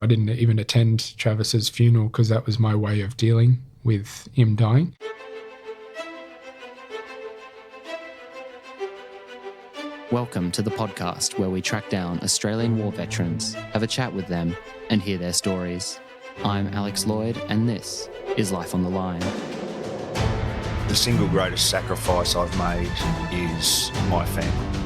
I didn't even attend Travis's funeral because that was my way of dealing with him dying. Welcome to the podcast where we track down Australian war veterans, have a chat with them, and hear their stories. I'm Alex Lloyd, and this is Life on the Line. The single greatest sacrifice I've made is my family.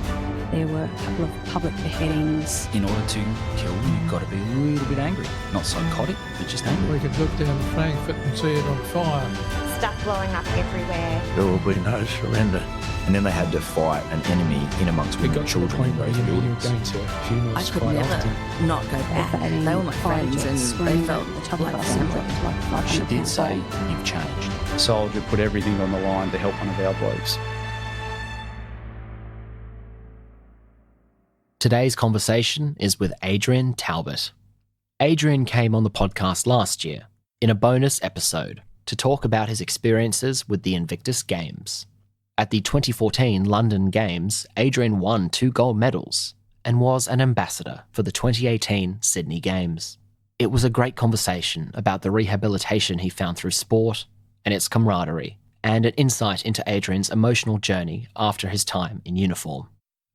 There were a couple of public beheadings. In order to kill, you've got to be a little bit angry. Not psychotic, but just angry. We could look down Frankfurt and see it on fire. Stuff blowing up everywhere. There will be no surrender. And then they had to fight an enemy in amongst women and children in those buildings. Going to funerals I could quite never often. not go back. They were my friends and they felt like family. She did say, "You've changed." A soldier put everything on the line to help one of our blokes. Today's conversation is with Adrian Talbot. Adrian came on the podcast last year in a bonus episode to talk about his experiences with the Invictus Games. At the 2014 London Games, Adrian won 2 gold medals and was an ambassador for the 2018 Sydney Games. It was a great conversation about the rehabilitation he found through sport and its camaraderie, and an insight into Adrian's emotional journey after his time in uniform.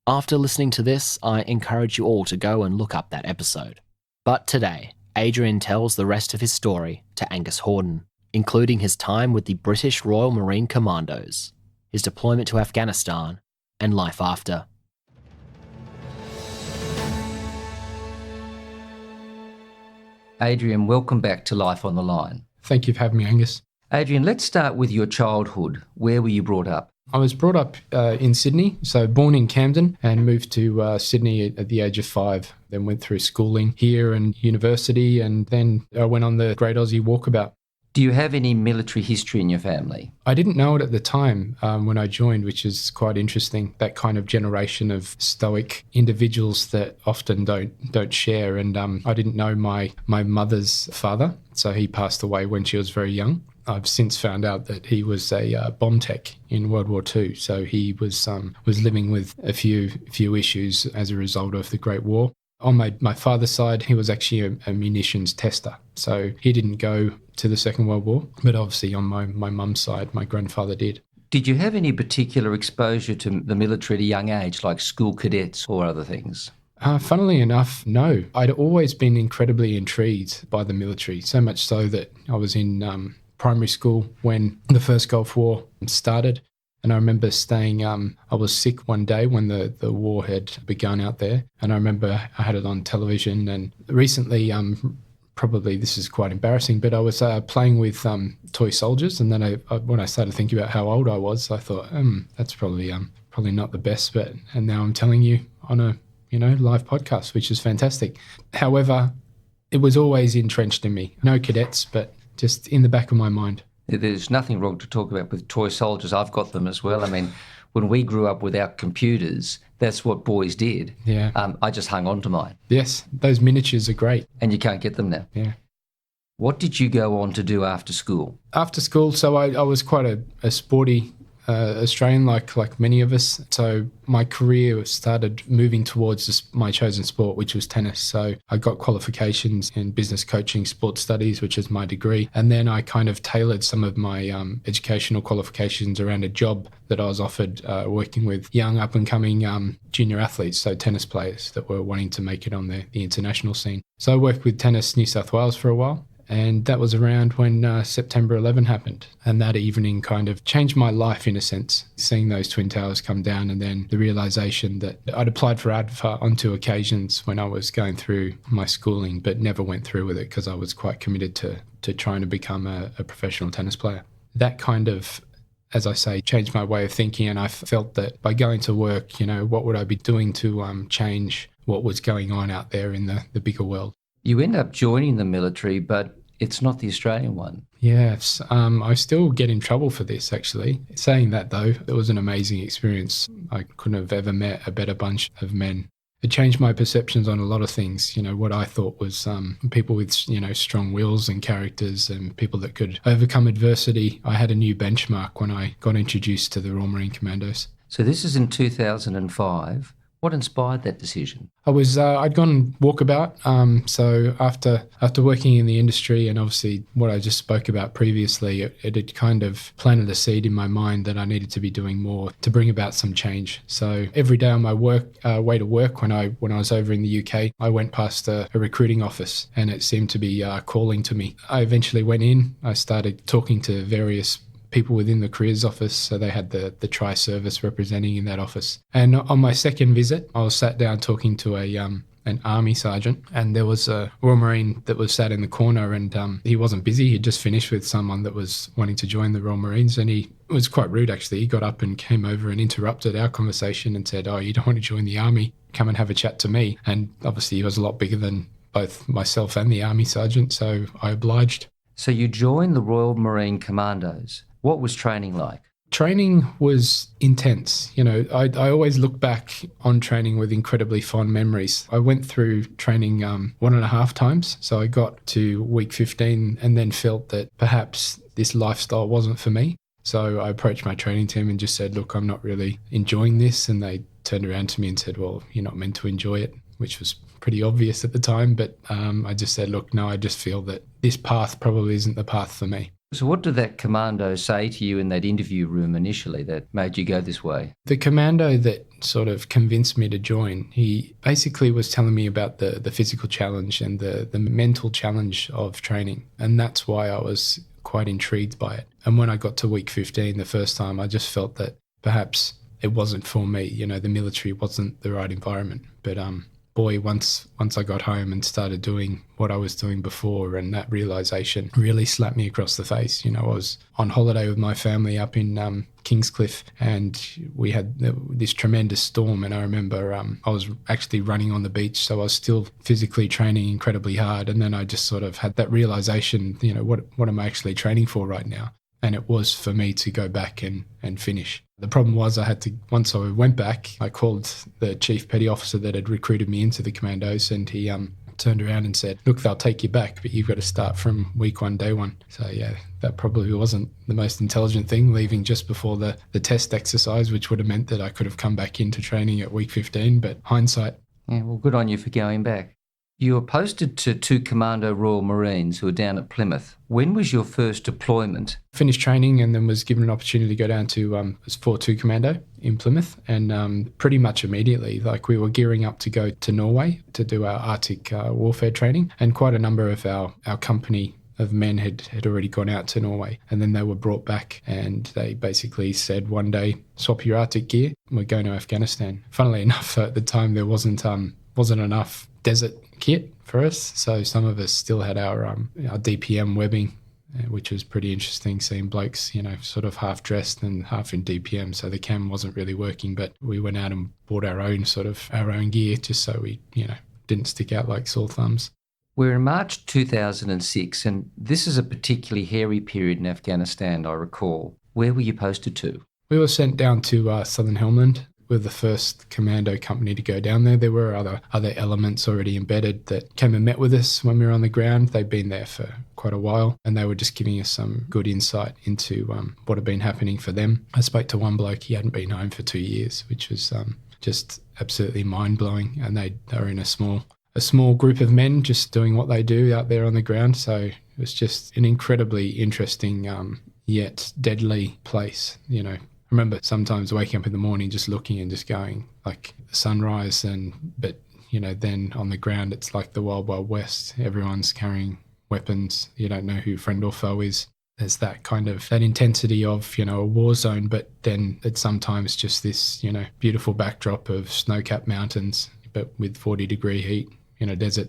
After listening to this, I encourage you all to go and look up that episode. But today, Adrian tells the rest of his story to Angus Hordern, including his time with the British Royal Marine Commandos, his deployment to Afghanistan, and life after. Adrian, welcome back to Life on the Line. Thank you for having me, Angus. Adrian, let's start with your childhood. Where were you brought up? I was brought up in Sydney, so born in Camden and moved to Sydney at the age of 5. Then went through schooling here and university, and then I went on the Great Aussie Walkabout. Do you have any military history in your family? I didn't know it at the time when I joined, which is quite interesting. That kind of generation of stoic individuals that often don't share. And I didn't know my mother's father, so he passed away when she was very young. I've since found out that he was a bomb tech in World War II, so he was living with a few issues as a result of the Great War. On my father's side, he was actually a munitions tester, so he didn't go to the Second World War, but obviously on my mum's side, my grandfather did. Did you have any particular exposure to the military at a young age, like school cadets or other things? Funnily enough, no. I'd always been incredibly intrigued by the military, so much so that I was in primary school when the first Gulf War started. And I remember staying, I was sick one day when the war had begun out there. And I remember I had it on television. And recently, probably this is quite embarrassing, but I was playing with toy soldiers. And then when I started thinking about how old I was, I thought, that's probably not the best. And now I'm telling you on a live podcast, which is fantastic. However, it was always entrenched in me. No cadets, but just in the back of my mind. There's nothing wrong to talk about with toy soldiers. I've got them as well. I mean, when we grew up without computers, that's what boys did. Yeah. I just hung on to mine. Yes, those miniatures are great. And you can't get them now. Yeah. What did you go on to do after school? After school, so I was quite a sporty Australian, like many of us. So my career started moving towards my chosen sport, which was tennis. So I got qualifications in business coaching, sports studies, which is my degree. And then I kind of tailored some of my educational qualifications around a job that I was offered working with young up-and-coming junior athletes, so tennis players that were wanting to make it on the international scene. So I worked with Tennis New South Wales for a while. And that was around when September 11 happened. And that evening kind of changed my life in a sense, seeing those Twin Towers come down, and then the realisation that I'd applied for ADFA on 2 occasions when I was going through my schooling, but never went through with it because I was quite committed to trying to become a professional tennis player. That kind of, as I say, changed my way of thinking, and I felt that by going to work, what would I be doing to change what was going on out there in the bigger world? You end up joining the military, but it's not the Australian one. Yes, I still get in trouble for this, actually. Saying that, though, it was an amazing experience. I couldn't have ever met a better bunch of men. It changed my perceptions on a lot of things. What I thought was people with, strong wills and characters and people that could overcome adversity. I had a new benchmark when I got introduced to the Royal Marine Commandos. So this is in 2005. What inspired that decision? I'd gone walkabout. So after working in the industry and obviously what I just spoke about previously, it had kind of planted a seed in my mind that I needed to be doing more to bring about some change. So every day on my way to work, when I was over in the UK, I went past a recruiting office and it seemed to be calling to me. I eventually went in. I started talking to various people within the careers office, so they had the tri-service representing in that office. And on my second visit, I was sat down talking to an army sergeant, and there was a Royal Marine that was sat in the corner, and he wasn't busy. He'd just finished with someone that was wanting to join the Royal Marines, and he was quite rude actually. He got up and came over and interrupted our conversation and said, "Oh, you don't want to join the army? Come and have a chat to me." And obviously he was a lot bigger than both myself and the army sergeant, so I obliged. So you joined the Royal Marine Commandos. What was training like? Training was intense. I always look back on training with incredibly fond memories. I went through training 1.5 times. So I got to week 15 and then felt that perhaps this lifestyle wasn't for me. So I approached my training team and just said, look, I'm not really enjoying this. And they turned around to me and said, well, you're not meant to enjoy it, which was pretty obvious at the time. But I just said, look, no, I just feel that this path probably isn't the path for me. So what did that commando say to you in that interview room initially that made you go this way? The commando that sort of convinced me to join, he basically was telling me about the physical challenge and the mental challenge of training. And that's why I was quite intrigued by it. And when I got to week 15 the first time, I just felt that perhaps it wasn't for me. The military wasn't the right environment. But boy, once I got home and started doing what I was doing before, and that realisation really slapped me across the face. I was on holiday with my family up in Kingscliff, and we had this tremendous storm, and I remember I was actually running on the beach, so I was still physically training incredibly hard, and then I just sort of had that realisation, what am I actually training for right now? And it was for me to go back and finish. The problem was once I went back, I called the chief petty officer that had recruited me into the commandos, and he turned around and said, look, they'll take you back, but you've got to start from week 1, day 1. So yeah, that probably wasn't the most intelligent thing, leaving just before the test exercise, which would have meant that I could have come back into training at week 15, but hindsight. Yeah, well, good on you for going back. You were posted to 2 Commando Royal Marines who were down at Plymouth. When was your first deployment? Finished training and then was given an opportunity to go down to 4-2 Commando in Plymouth, and pretty much immediately, like we were gearing up to go to Norway to do our Arctic warfare training, and quite a number of our company of men had already gone out to Norway, and then they were brought back and they basically said one day, swap your Arctic gear, we're going to Afghanistan. Funnily enough, at the time there wasn't enough desert kit for us, so some of us still had our DPM webbing, which was pretty interesting, seeing blokes sort of half dressed and half in DPM, so the cam wasn't really working, but we went out and bought our own gear just so we didn't stick out like sore thumbs. We're in March 2006, and this is a particularly hairy period in Afghanistan, I recall. Where were you posted to? We were sent down to southern Helmand. We're the first commando company to go down there. There were other elements already embedded that came and met with us when we were on the ground. They'd been there for quite a while, and they were just giving us some good insight into what had been happening for them. I spoke to one bloke, he hadn't been home for 2 years, which was just absolutely mind-blowing, and they were in a small group of men just doing what they do out there on the ground. So it was just an incredibly interesting yet deadly place, I remember sometimes waking up in the morning just looking and just going like the sunrise, but then on the ground it's like the Wild Wild West. Everyone's carrying weapons. You don't know who friend or foe is. There's that kind of that intensity of a war zone, but then it's sometimes just this beautiful backdrop of snow-capped mountains, but with 40-degree heat in a desert.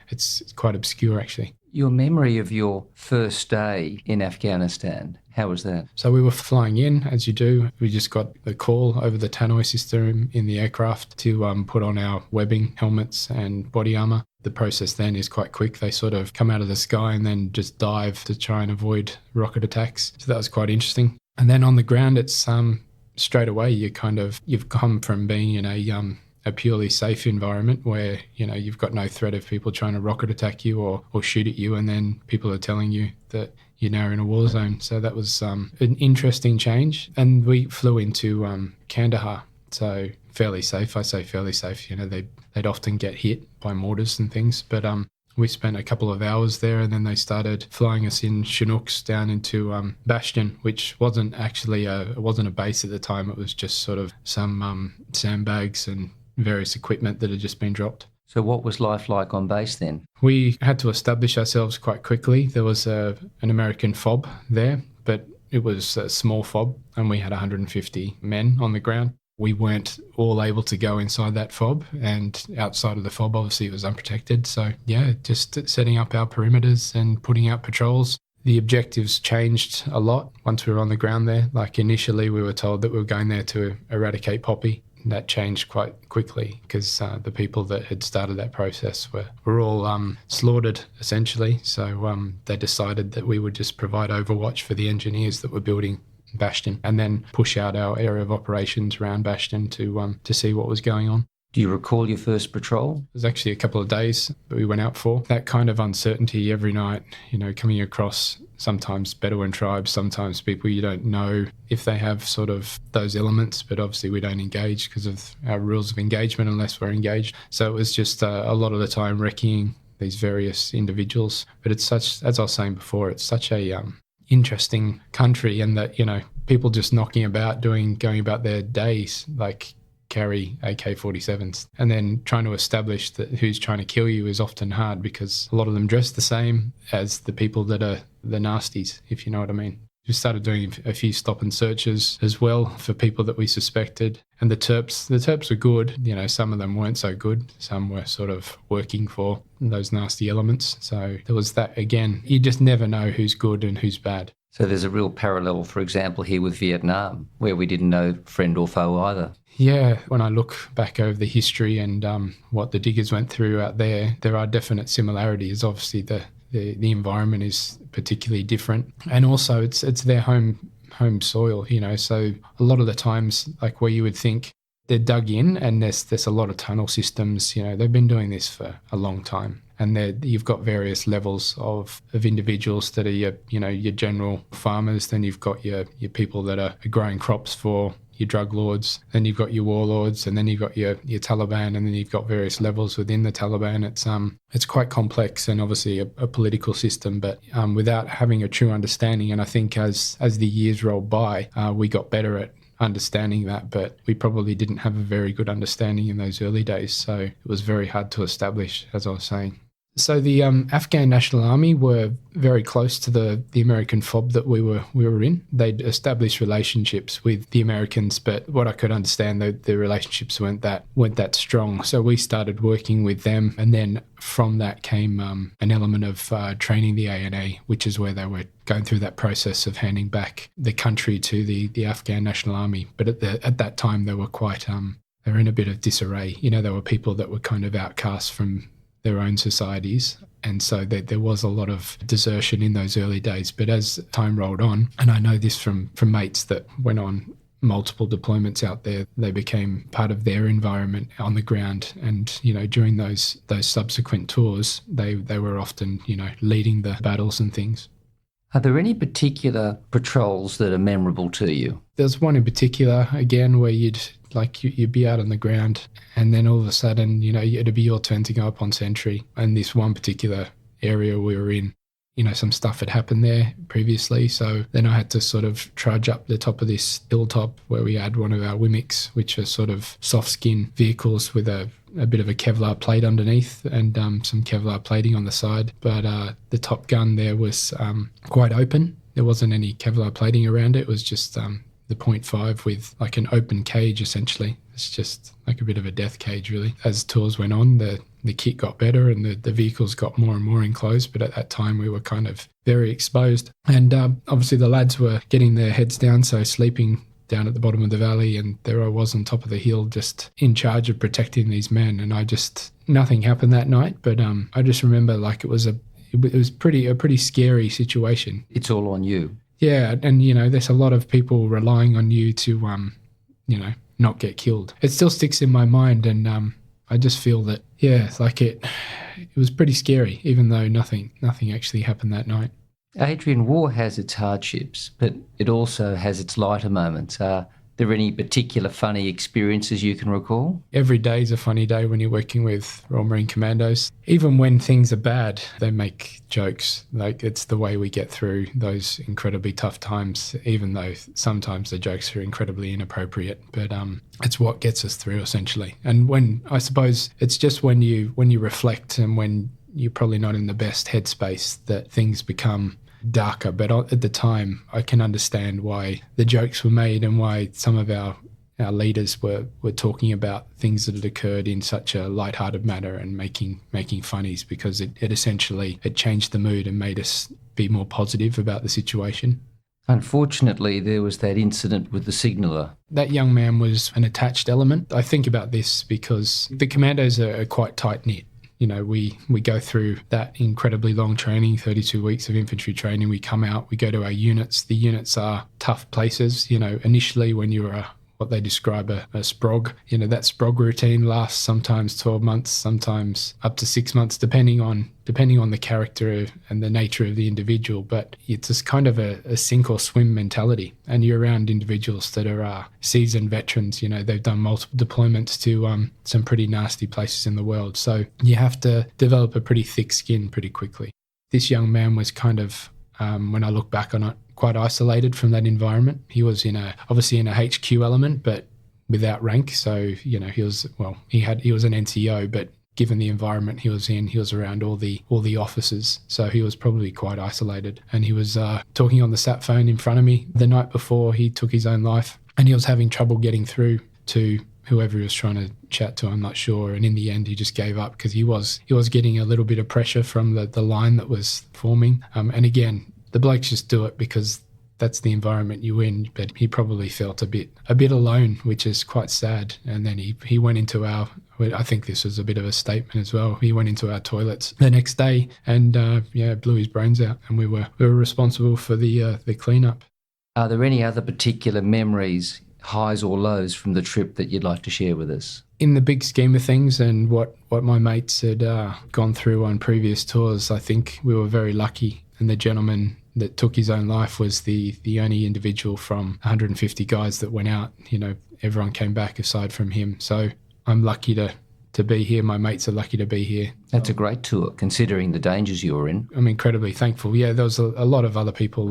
It's quite obscure actually. Your memory of your first day in Afghanistan, how was that? So we were flying in, as you do. We just got the call over the tannoy system in the aircraft to put on our webbing, helmets and body armour. The process then is quite quick. They sort of come out of the sky and then just dive to try and avoid rocket attacks. So that was quite interesting. And then on the ground, it's straight away you've come from being in a purely safe environment where you've got no threat of people trying to rocket attack you or shoot at you, and then people are telling you that you're now in a war zone. So that was an interesting change. And we flew into Kandahar. So fairly safe. I say fairly safe. They'd often get hit by mortars and things, but we spent a couple of hours there, and then they started flying us in Chinooks down into Bastion, which wasn't actually it wasn't a base at the time. It was just sort of some sandbags and various equipment that had just been dropped. So what was life like on base then? We had to establish ourselves quite quickly. There was an American FOB there, but it was a small FOB, and we had 150 men on the ground. We weren't all able to go inside that FOB, and outside of the FOB, obviously, it was unprotected. So, yeah, just setting up our perimeters and putting out patrols. The objectives changed a lot once we were on the ground there. Like initially, we were told that we were going there to eradicate poppy. That changed quite quickly because the people that had started that process were all slaughtered, essentially. So they decided that we would just provide overwatch for the engineers that were building Bastion, and then push out our area of operations around Bastion to see what was going on. Do you recall your first patrol? It was actually a couple of days that we went out for. That kind of uncertainty every night, coming across sometimes Bedouin tribes, sometimes people you don't know if they have sort of those elements, but obviously we don't engage because of our rules of engagement unless we're engaged. So it was just a lot of the time wrecking these various individuals. But it's such, as I was saying before, it's such a interesting country, and that, people just knocking about going about their days, like carry AK-47s, and then trying to establish that who's trying to kill you is often hard because a lot of them dress the same as the people that are the nasties, if you know what I mean. We started doing a few stop and searches as well for people that we suspected. And the terps were good. Some of them weren't so good. Some were sort of working for those nasty elements. So there was that again. You just never know who's good and who's bad. So there's a real parallel, for example, here with Vietnam, where we didn't know friend or foe either. Yeah, when I look back over the history and what the diggers went through out there are definite similarities. Obviously, the environment is particularly different, and also it's their home soil, so a lot of the times, like where you would think they're dug in and there's a lot of tunnel systems, they've been doing this for a long time, and you've got various levels of individuals that are your general farmers, then you've got your people that are growing crops for your drug lords, then you've got your warlords, and then you've got your Taliban, and then you've got various levels within the Taliban. It's quite complex and obviously a political system, but without having a true understanding. And I think as the years rolled by, we got better at understanding that, but we probably didn't have a very good understanding in those early days. So it was very hard to establish, as I was saying. So the Afghan National Army were very close to the American FOB that we were in. They'd established relationships with the Americans, but what I could understand, the relationships weren't that strong. So we started working with them, and then from that came an element of training the ANA, which is where they were going through that process of handing back the country to the Afghan National Army. But at that time, they were quite they were in a bit of disarray. There were people that were kind of outcast from their own societies, and so there was a lot of desertion in those early days. But as time rolled on, and I know this from mates that went on multiple deployments out there, they became part of their environment on the ground, and during those subsequent tours, they were often leading the battles and things. Are there any particular patrols that are memorable to you? There's one in particular, again, where you'd be out on the ground, and then all of a sudden, it'd be your turn to go up on sentry. And this one particular area we were in, some stuff had happened there previously. So then I had to sort of trudge up the top of this hilltop where we had one of our Wimics, which are sort of soft skin vehicles with a bit of a Kevlar plate underneath and some Kevlar plating on the side. But the top gun there was quite open. There wasn't any Kevlar plating around it. It was just the .5 with like an open cage, essentially. It's just like a bit of a death cage, really. As tours went on, the kit got better and the vehicles got more and more enclosed, but at that time we were kind of very exposed. And obviously the lads were getting their heads down, so sleeping down at the bottom of the valley, and there I was on top of the hill just in charge of protecting these men. And nothing happened that night, but I just remember like it was a pretty scary situation. It's all on you. Yeah, and there's a lot of people relying on you to not get killed. It still sticks in my mind, and I just feel that it was pretty scary, even though nothing actually happened that night. Adrian, war has its hardships, but it also has its lighter moments. there any particular funny experiences you can recall? Every day is a funny day when you're working with Royal Marine Commandos. Even when things are bad, they make jokes. Like, it's the way we get through those incredibly tough times, even though sometimes the jokes are incredibly inappropriate. But it's what gets us through, essentially. And when, I suppose, it's just when you reflect and when you're probably not in the best headspace that things become darker. But at the time, I can understand why the jokes were made and why some of our leaders were talking about things that had occurred in such a lighthearted manner and making funnies, because it essentially changed the mood and made us be more positive about the situation. Unfortunately, there was that incident with the signaller. That young man was an attached element. I think about this because the commandos are quite tight-knit. You know, we go through that incredibly long training, 32 weeks of infantry training. We come out, we go to our units. The units are tough places. You know, initially when you're what they describe a sprog, you know, that sprog routine lasts sometimes 12 months, sometimes up to 6 months, depending on the character and the nature of the individual. But it's just kind of a sink or swim mentality. And you're around individuals that are seasoned veterans. You know, they've done multiple deployments to some pretty nasty places in the world. So you have to develop a pretty thick skin pretty quickly. This young man was kind of, when I look back on it, quite isolated from that environment. He was obviously in a HQ element, but without rank. So, you know, he was an NCO, but given the environment he was in, he was around all the officers. So he was probably quite isolated. And he was talking on the sat phone in front of me the night before he took his own life. And he was having trouble getting through to whoever he was trying to chat to, I'm not sure. And in the end, he just gave up because he was getting a little bit of pressure from the line that was forming. And again, the blokes just do it because that's the environment you're in, but he probably felt a bit alone, which is quite sad. And then he went into I think this was a bit of a statement as well. He went into our toilets the next day and blew his brains out, and we were responsible for the cleanup. Are there any other particular memories, highs or lows, from the trip that you'd like to share with us? In the big scheme of things and what my mates had gone through on previous tours, I think we were very lucky. And the gentleman that took his own life was the only individual from 150 guys that went out. You know, everyone came back aside from him. So I'm lucky to be here. My mates are lucky to be here. That's a great tour, considering the dangers you were in. I'm incredibly thankful. Yeah, there was a lot of other people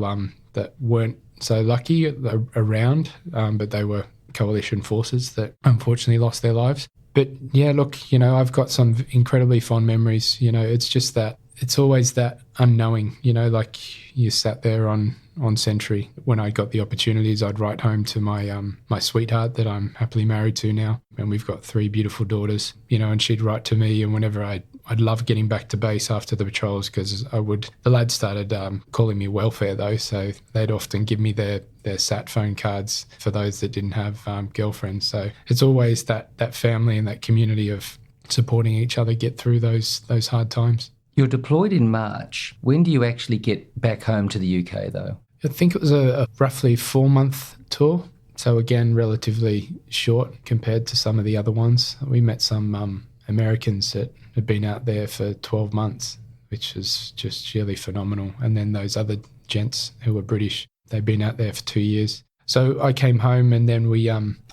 that weren't so lucky around, but they were coalition forces that unfortunately lost their lives. But yeah, look, you know, I've got some incredibly fond memories. You know, it's just that it's always that unknowing, you know, like you sat there on Sentry. When I got the opportunities, I'd write home to my sweetheart that I'm happily married to now. And we've got 3 beautiful daughters, you know, and she'd write to me. And whenever I'd love getting back to base after the patrols, because the lads started calling me welfare though. So they'd often give me their sat phone cards for those that didn't have girlfriends. So it's always that family and that community of supporting each other get through those hard times. You're deployed in March. When do you actually get back home to the UK, though? I think it was a roughly 4-month tour. So again, relatively short compared to some of the other ones. We met some Americans that had been out there for 12 months, which was just sheerly phenomenal. And then those other gents who were British, they'd been out there for 2 years. So I came home and then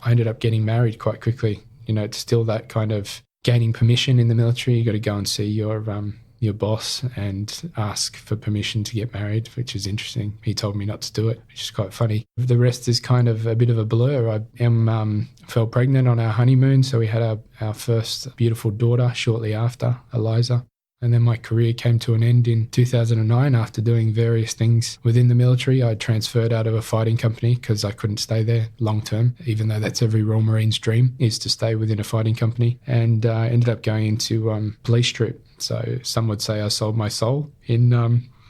I ended up getting married quite quickly. You know, it's still that kind of gaining permission in the military. You got to go and see your boss and ask for permission to get married, which is interesting. He told me not to do it, which is quite funny. The rest is kind of a bit of a blur. I fell pregnant on our honeymoon, so we had our first beautiful daughter shortly after, Eliza. And then my career came to an end in 2009 after doing various things within the military. I transferred out of a fighting company because I couldn't stay there long term, even though that's every Royal Marine's dream, is to stay within a fighting company, and ended up going into police troop. So some would say I sold my soul in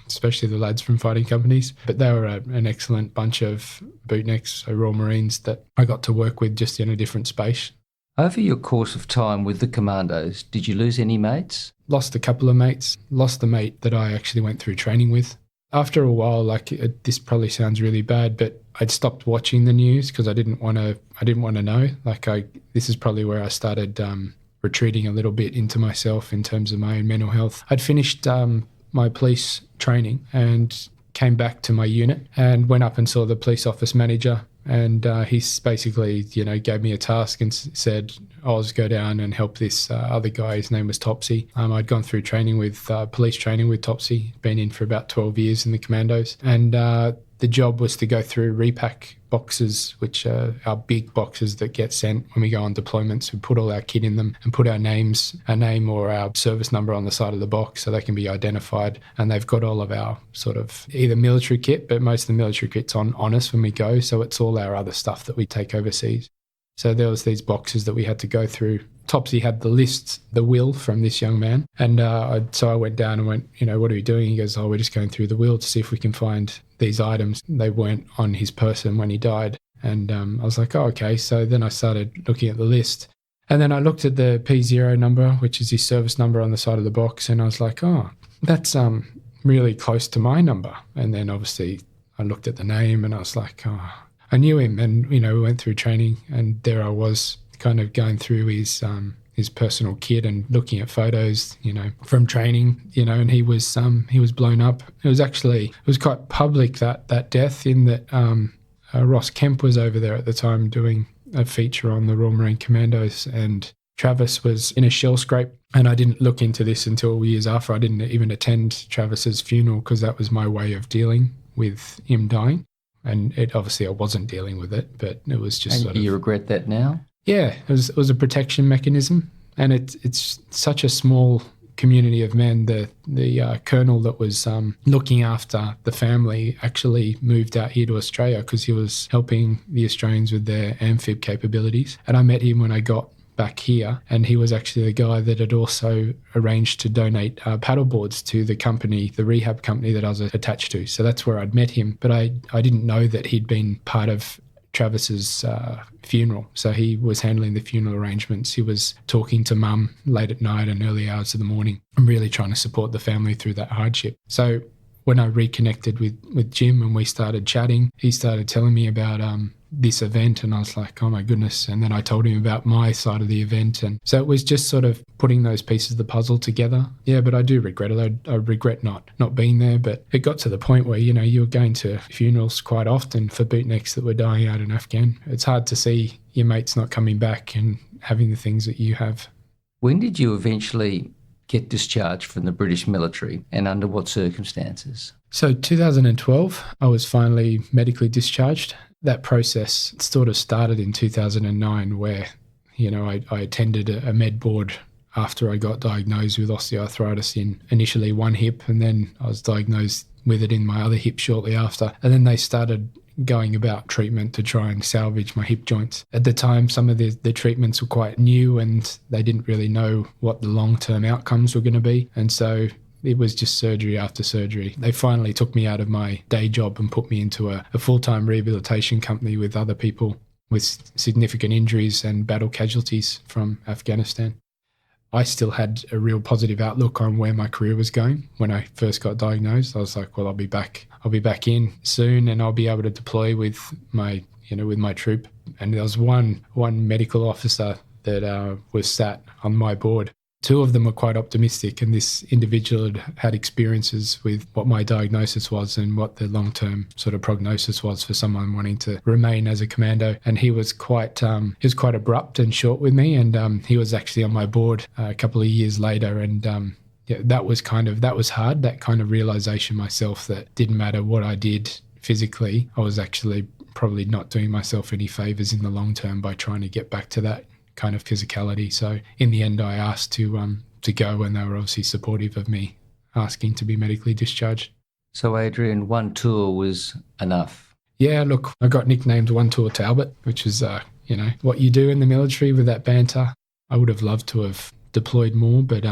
especially the lads from fighting companies. But they were an excellent bunch of bootnecks, so Royal Marines that I got to work with just in a different space. Over your course of time with the Commandos, did you lose any mates? Lost a couple of mates. Lost the mate that I actually went through training with. After a while, this probably sounds really bad, but I'd stopped watching the news because I didn't want to know. This is probably where I started retreating a little bit into myself in terms of my own mental health. I'd finished my police training and came back to my unit and went up and saw the police office manager And he's basically, gave me a task and said, I'll just go down and help this other guy. His name was Topsy. I'd gone through training with police training with Topsy, been in for about 12 years in the Commandos. And the job was to go through Repack boxes, which are our big boxes that get sent when we go on deployments. We put all our kit in them and put our name or our service number on the side of the box so they can be identified. And they've got all of our sort of either military kit, but most of the military kit's on us when we go. So it's all our other stuff that we take overseas. So there was these boxes that we had to go through. Topsy had the list, the will from this young man. And so I went down and went, what are we doing? He goes, we're just going through the will to see if we can find these items. They weren't on his person when he died. And I was like, okay. So then I started looking at the list. And then I looked at the P0 number, which is his service number on the side of the box. And I was like, that's really close to my number. And then obviously I looked at the name and I was like, I knew him. And, we went through training and there I was kind of going through his personal kit and looking at photos, from training, and he was blown up. It was quite public, that death, in that Ross Kemp was over there at the time doing a feature on the Royal Marine Commandos, and Travis was in a shell scrape. And I didn't look into this until years after. I didn't even attend Travis's funeral because that was my way of dealing with him dying. And obviously I wasn't dealing with it, but it was just and you regret that now? Yeah, it was a protection mechanism, and it's such a small community of men. The colonel that was looking after the family actually moved out here to Australia because he was helping the Australians with their amphib capabilities. And I met him when I got back here, and he was actually the guy that had also arranged to donate paddleboards to the company, the rehab company that I was attached to. So that's where I'd met him, but I didn't know that he'd been part of Travis's funeral. So he was handling the funeral arrangements. He was talking to Mum late at night and early hours of the morning and really trying to support the family through that hardship. So when I reconnected with Jim and we started chatting, he started telling me about this event, and I was like, oh my goodness. And then I told him about my side of the event. And so it was just sort of putting those pieces of the puzzle together. Yeah, but I do regret it. I regret not being there. But it got to the point where, you were going to funerals quite often for bootnicks that were dying out in Afghan. It's hard to see your mates not coming back and having the things that you have. When did you eventually get discharged from the British military, and under what circumstances? So 2012, I was finally medically discharged. That process sort of started in 2009 where, I attended a med board after I got diagnosed with osteoarthritis in initially one hip, and then I was diagnosed with it in my other hip shortly after. And then they started going about treatment to try and salvage my hip joints. At the time, some of the treatments were quite new and they didn't really know what the long-term outcomes were going to be. And so it was just surgery after surgery. They finally took me out of my day job and put me into a full-time rehabilitation company with other people with significant injuries and battle casualties from Afghanistan. I still had a real positive outlook on where my career was going. When I first got diagnosed, I was like, well, I'll be back in soon and I'll be able to deploy with my troop. And there was one medical officer that was sat on my board. Two of them were quite optimistic, and this individual had experiences with what my diagnosis was and what the long-term sort of prognosis was for someone wanting to remain as a commando. And he was quite abrupt and short with me, and he was actually on my board a couple of years later. And that was hard. That kind of realization myself that didn't matter what I did physically, I was actually probably not doing myself any favors in the long term by trying to get back to that kind of physicality. So in the end, I asked to go, and they were obviously supportive of me asking to be medically discharged. So Adrian, one tour was enough? Yeah, look, I got nicknamed One Tour Talbot, which is, what you do in the military with that banter. I would have loved to have deployed more, but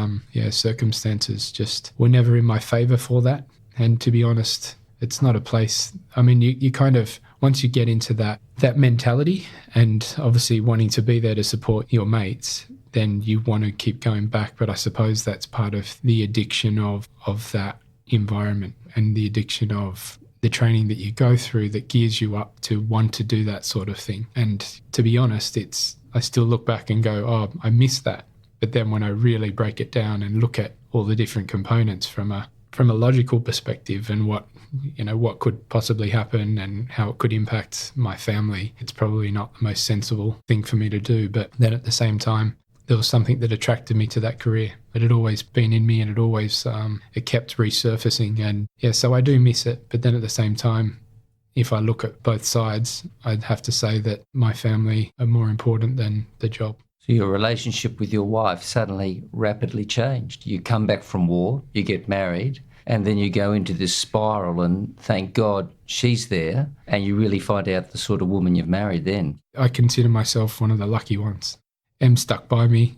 circumstances just were never in my favour for that. And to be honest, it's not a place, you kind of, once you get into that mentality and obviously wanting to be there to support your mates, then you want to keep going back. But I suppose that's part of the addiction of that environment and the addiction of the training that you go through that gears you up to want to do that sort of thing. And to be honest, I still look back and go, I miss that. But then when I really break it down and look at all the different components from a from a logical perspective and what could possibly happen and how it could impact my family, it's probably not the most sensible thing for me to do. But then at the same time, there was something that attracted me to that career. It had always been in me, and it kept resurfacing. And yeah, so I do miss it. But then at the same time, if I look at both sides, I'd have to say that my family are more important than the job. So your relationship with your wife suddenly rapidly changed. You come back from war, you get married, and then you go into this spiral, and thank God she's there, and you really find out the sort of woman you've married then. I consider myself one of the lucky ones. Em stuck by me,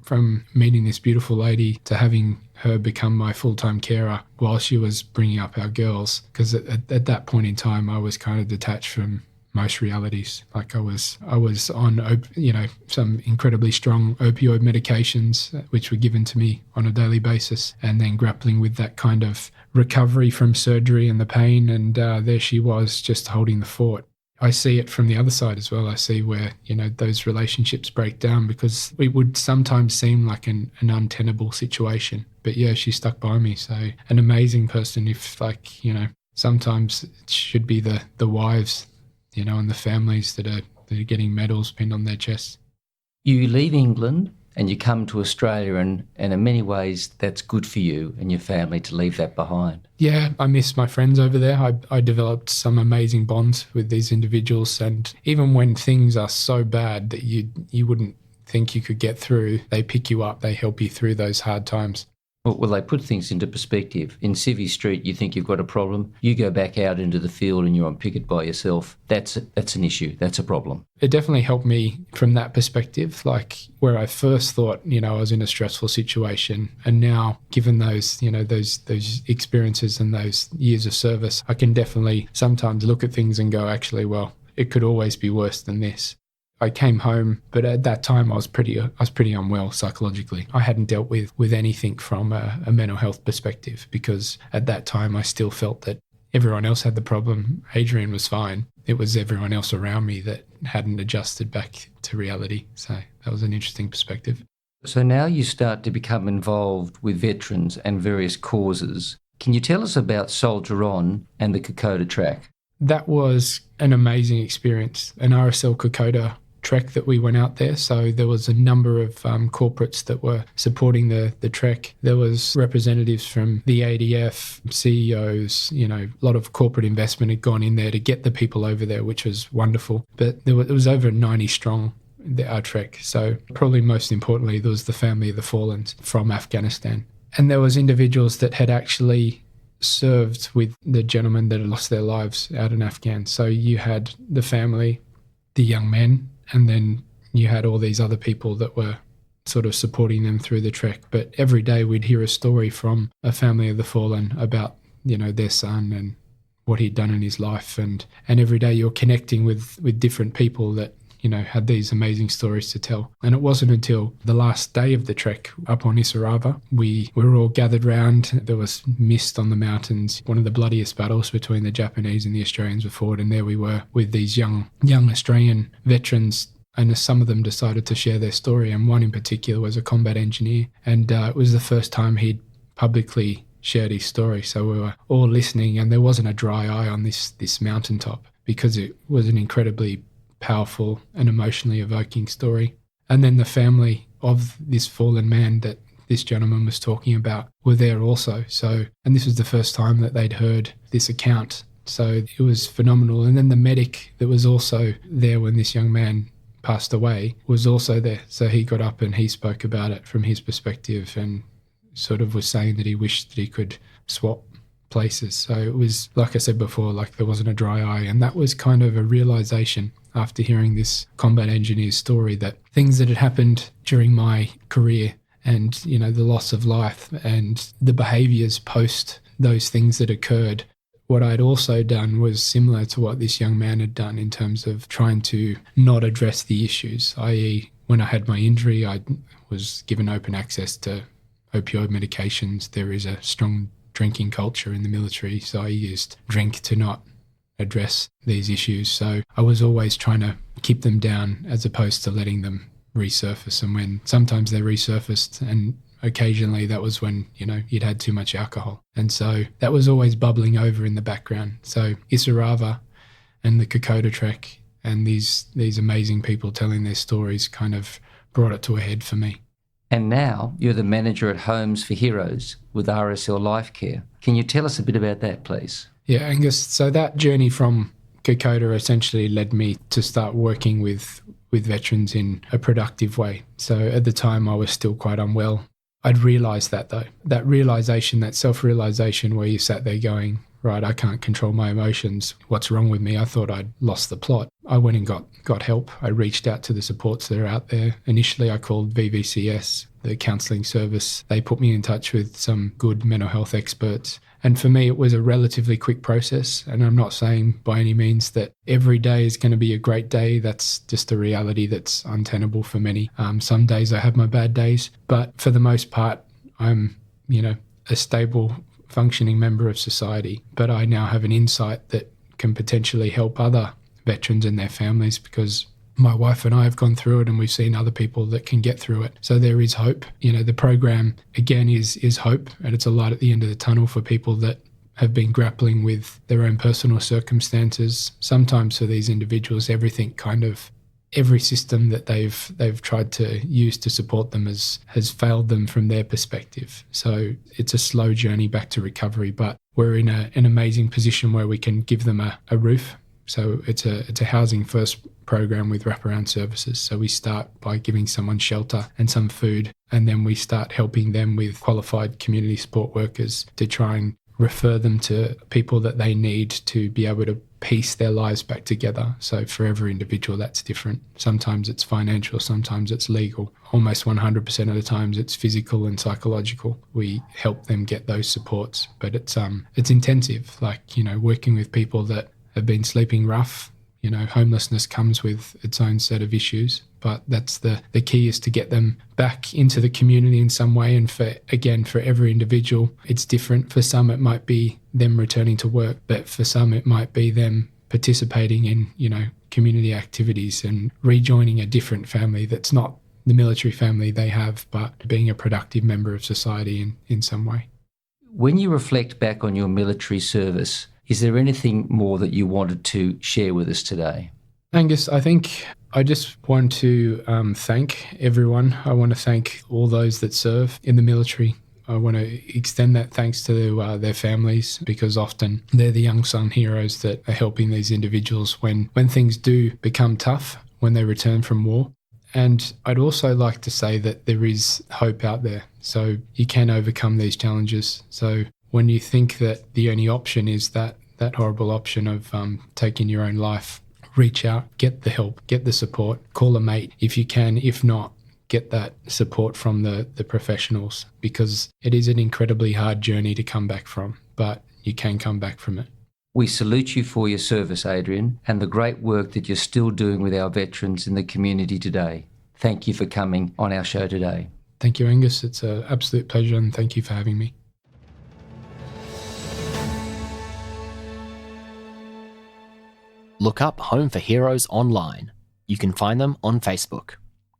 from meeting this beautiful lady to having her become my full-time carer while she was bringing up our girls. Because at that point in time, I was kind of detached from most realities. Like I was on, some incredibly strong opioid medications, which were given to me on a daily basis, and then grappling with that kind of recovery from surgery and the pain. And there she was, just holding the fort. I see it from the other side as well. I see where, those relationships break down because it would sometimes seem like an untenable situation. But yeah, she stuck by me. So an amazing person. If sometimes it should be the wives, and the families that are getting medals pinned on their chests. You leave England and you come to Australia, and in many ways that's good for you and your family to leave that behind. Yeah, I miss my friends over there. I developed some amazing bonds with these individuals, and even when things are so bad that you wouldn't think you could get through, they pick you up, they help you through those hard times. Well, they put things into perspective. In Civvy Street, you think you've got a problem. You go back out into the field and you're on picket by yourself. That's an issue. That's a problem. It definitely helped me from that perspective, like where I first thought, I was in a stressful situation. And now, given those experiences and those years of service, I can definitely sometimes look at things and go, actually, well, it could always be worse than this. I came home, but at that time I was pretty unwell psychologically. I hadn't dealt with anything from a mental health perspective, because at that time I still felt that everyone else had the problem. Adrian was fine. It was everyone else around me that hadn't adjusted back to reality. So that was an interesting perspective. So now you start to become involved with veterans and various causes. Can you tell us about Soldier On and the Kokoda Track? That was an amazing experience, an RSL Kokoda Trek that we went out there. So there was a number of corporates that were supporting the trek. There was representatives from the ADF, CEOs, a lot of corporate investment had gone in there to get the people over there, which was wonderful. But it was over 90 strong, our trek. So probably most importantly, there was the family of the fallen from Afghanistan. And there was individuals that had actually served with the gentlemen that had lost their lives out in Afghan. So you had the family, the young men, and then you had all these other people that were sort of supporting them through the trek. But every day we'd hear a story from a family of the fallen about, their son and what he'd done in his life. And every day you're connecting with different people that, had these amazing stories to tell. And it wasn't until the last day of the trek up on Isarava, we were all gathered round. There was mist on the mountains, one of the bloodiest battles between the Japanese and the Australians were fought. And there we were with these young Australian veterans, and some of them decided to share their story. And one in particular was a combat engineer. And it was the first time he'd publicly shared his story. So we were all listening, and there wasn't a dry eye on this mountaintop, because it was an incredibly powerful and emotionally evoking story. And then the family of this fallen man that this gentleman was talking about were there also. So, and this was the first time that they'd heard this account. So it was phenomenal. And then the medic that was also there when this young man passed away was also there. So he got up and he spoke about it from his perspective, and sort of was saying that he wished that he could swap places. So it was, like I said before, like there wasn't a dry eye. And that was kind of a realization after hearing this combat engineer's story, that things that had happened during my career and, the loss of life and the behaviours post those things that occurred, what I'd also done was similar to what this young man had done in terms of trying to not address the issues, i.e. when I had my injury, I was given open access to opioid medications. There is a strong drinking culture in the military, so I used drink to not address these issues. So I was always trying to keep them down as opposed to letting them resurface. And when sometimes they resurfaced and occasionally that was when, you'd had too much alcohol. And so that was always bubbling over in the background. So Isarava and the Kokoda Track and these amazing people telling their stories kind of brought it to a head for me. And now you're the manager at Homes for Heroes with RSL Life Care. Can you tell us a bit about that, please? Yeah, Angus. So that journey from Kokoda essentially led me to start working with veterans in a productive way. So at the time I was still quite unwell. I'd realised that though. That realisation, that self-realisation where you sat there going, right, I can't control my emotions. What's wrong with me? I thought I'd lost the plot. I went and got help. I reached out to the supports that are out there. Initially, I called VVCS, the counselling service. They put me in touch with some good mental health experts. And for me, it was a relatively quick process. And I'm not saying by any means that every day is going to be a great day. That's just a reality that's untenable for many. Some days I have my bad days. But for the most part, I'm, a stable, functioning member of society, but I now have an insight that can potentially help other veterans and their families because my wife and I have gone through it and we've seen other people that can get through it. So there is hope. The program, again, is hope, and it's a light at the end of the tunnel for people that have been grappling with their own personal circumstances. Sometimes for these individuals, every system that they've tried to use to support them has failed them from their perspective. So it's a slow journey back to recovery, but we're in an amazing position where we can give them a roof. So it's a housing first program with wraparound services. So we start by giving someone shelter and some food, and then we start helping them with qualified community support workers to try and refer them to people that they need to be able to piece their lives back together. So for every individual, that's different. Sometimes it's financial, sometimes it's legal. Almost 100% of the times it's physical and psychological. We help them get those supports, but it's intensive, working with people that have been sleeping rough. Homelessness comes with its own set of issues, but that's the key is to get them back into the community in some way. And for every individual, it's different. For some, it might be them returning to work, but for some, it might be them participating in, community activities and rejoining a different family that's not the military family they have, but being a productive member of society in some way. When you reflect back on your military service, is there anything more that you wanted to share with us today? Angus, I think I just want to thank everyone. I want to thank all those that serve in the military. I want to extend that thanks to their families, because often they're the unsung heroes that are helping these individuals when things do become tough, when they return from war. And I'd also like to say that there is hope out there. So you can overcome these challenges. So when you think that the only option is that horrible option of taking your own life, reach out, get the help, get the support, call a mate if you can. If not, get that support from the professionals, because it is an incredibly hard journey to come back from, but you can come back from it. We salute you for your service, Adrian, and the great work that you're still doing with our veterans in the community today. Thank you for coming on our show today. Thank you, Angus. It's an absolute pleasure, and thank you for having me. Look up Home for Heroes online. You can find them on Facebook.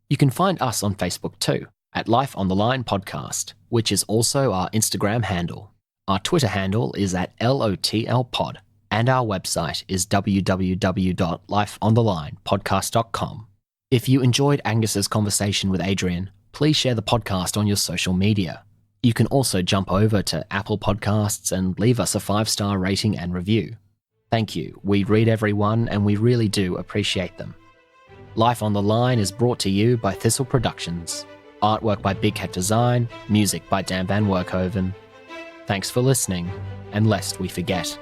You can find us on Facebook too, at Life on the Line Podcast, which is also our Instagram handle. Our Twitter handle is at LOTLpod, and our website is www.lifeonthelinepodcast.com. If you enjoyed Angus's conversation with Adrian, please share the podcast on your social media. You can also jump over to Apple Podcasts and leave us a 5-star rating and review. Thank you. We read every one, and we really do appreciate them. Life on the Line is brought to you by Thistle Productions. Artwork by Big Cat Design, music by Dan Van Werkhoven. Thanks for listening, and lest we forget.